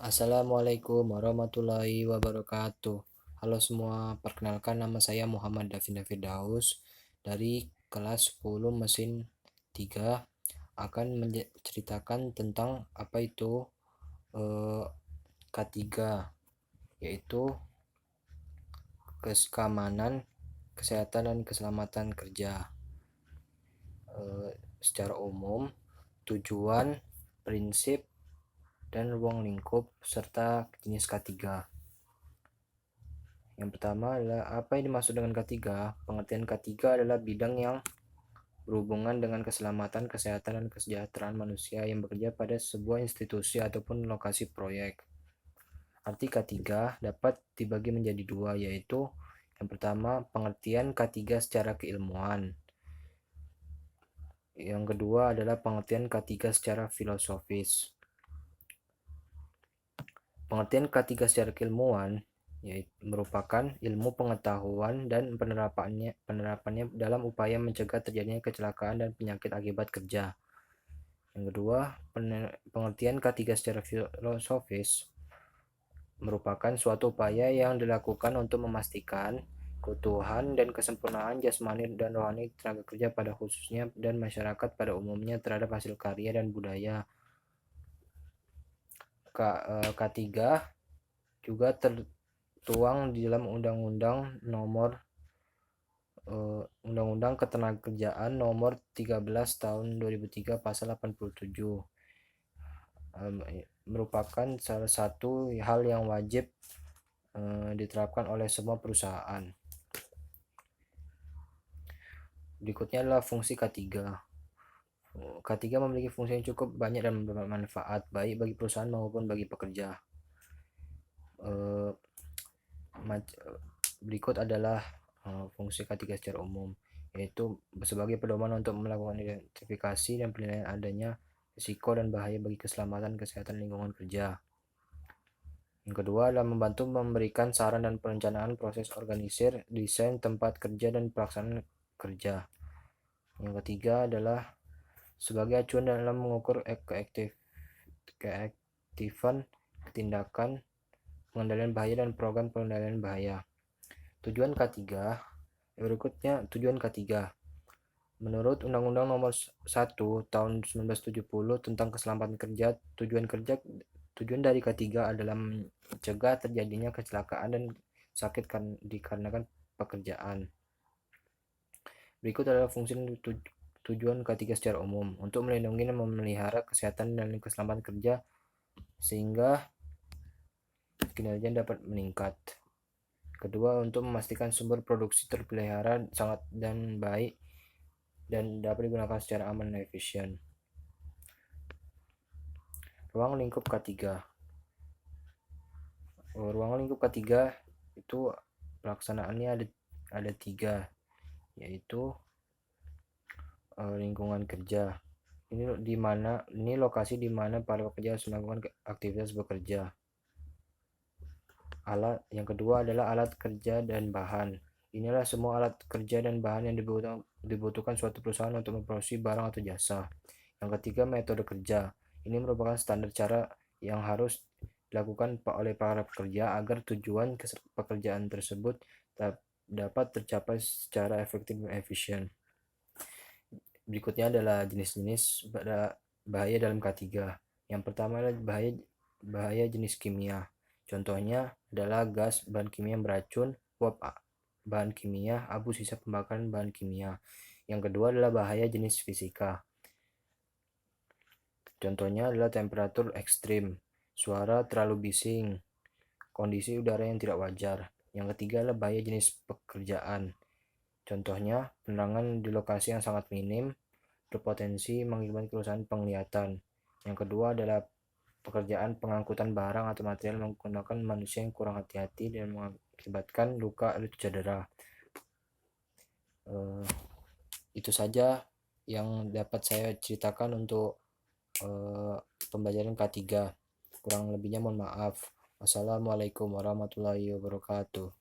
Assalamualaikum warahmatullahi wabarakatuh. Halo semua, perkenalkan nama saya Muhammad Davin Firdaus dari kelas 10 mesin 3 akan menceritakan tentang apa itu K3, yaitu keamanan, kesehatan dan keselamatan kerja. Secara umum, tujuan, prinsip, dan ruang lingkup serta jenis K3. Yang pertama adalah apa yang dimaksud dengan K3. Pengertian K3 adalah bidang yang berhubungan dengan keselamatan, kesehatan, dan kesejahteraan manusia yang bekerja pada sebuah institusi ataupun lokasi proyek. Arti K3 dapat dibagi menjadi dua, yaitu yang pertama pengertian K3 secara keilmuan. Yang kedua adalah pengertian K3 secara filosofis. Pengertian K3 secara keilmuan yaitu merupakan ilmu pengetahuan dan penerapannya dalam upaya mencegah terjadinya kecelakaan dan penyakit akibat kerja. Yang kedua, pengertian K3 secara filosofis merupakan suatu upaya yang dilakukan untuk memastikan keutuhan dan kesempurnaan jasmani dan rohani tenaga kerja pada khususnya dan masyarakat pada umumnya terhadap hasil karya dan budaya. K3 juga tertuang di dalam Undang-Undang Ketenagakerjaan Nomor 13 Tahun 2003 Pasal 87, merupakan salah satu hal yang wajib diterapkan oleh semua perusahaan. Berikutnya adalah fungsi K3. K3 memiliki fungsi yang cukup banyak dan bermanfaat baik bagi perusahaan maupun bagi pekerja. Berikut adalah fungsi K3 secara umum, yaitu sebagai pedoman untuk melakukan identifikasi dan penilaian adanya risiko dan bahaya bagi keselamatan, kesehatan, lingkungan kerja. Yang kedua adalah membantu memberikan saran dan perencanaan proses organisir, desain tempat kerja, dan pelaksanaan kerja. Yang ketiga adalah sebagai acuan dalam mengukur keaktifan tindakan pengendalian bahaya dan program pengendalian bahaya. Tujuan K3. Berikutnya tujuan K3. Menurut Undang-Undang Nomor 1 Tahun 1970 tentang Keselamatan Kerja, tujuan dari K3 adalah mencegah terjadinya kecelakaan dan sakit dikarenakan pekerjaan. Berikut adalah fungsi tujuan K3 secara umum, untuk melindungi dan memelihara kesehatan dan keselamatan kerja sehingga kinerja dapat meningkat. Kedua, untuk memastikan sumber produksi terpelihara sangat dan baik dan dapat digunakan secara aman dan efisien. Ruang lingkup K3. Ruang lingkup K3 itu pelaksanaannya ada 3, yaitu lingkungan kerja. Ini lokasi di mana para pekerja harus melakukan aktivitas bekerja. Yang kedua adalah alat kerja dan bahan. Inilah semua alat kerja dan bahan yang dibutuhkan suatu perusahaan untuk memproduksi barang atau jasa. Yang ketiga, metode kerja. Ini merupakan standar cara yang harus dilakukan oleh para pekerja agar tujuan pekerjaan tersebut dapat tercapai secara efektif dan efisien. Berikutnya adalah jenis-jenis bahaya dalam K3. Yang pertama adalah bahaya jenis kimia. Contohnya adalah gas, bahan kimia yang beracun, uap bahan kimia, abu sisa pembakaran bahan kimia. Yang kedua adalah bahaya jenis fisika. Contohnya adalah temperatur ekstrim, suara terlalu bising, kondisi udara yang tidak wajar. Yang ketiga adalah bahaya jenis pekerjaan. Contohnya penerangan di lokasi yang sangat minim, berpotensi mengakibatkan kerusakan penglihatan. Yang kedua adalah pekerjaan pengangkutan barang atau material menggunakan manusia yang kurang hati-hati dan mengakibatkan luka atau cedera. Itu saja yang dapat saya ceritakan untuk pembelajaran K3. Kurang lebihnya mohon maaf. Wassalamualaikum warahmatullahi wabarakatuh.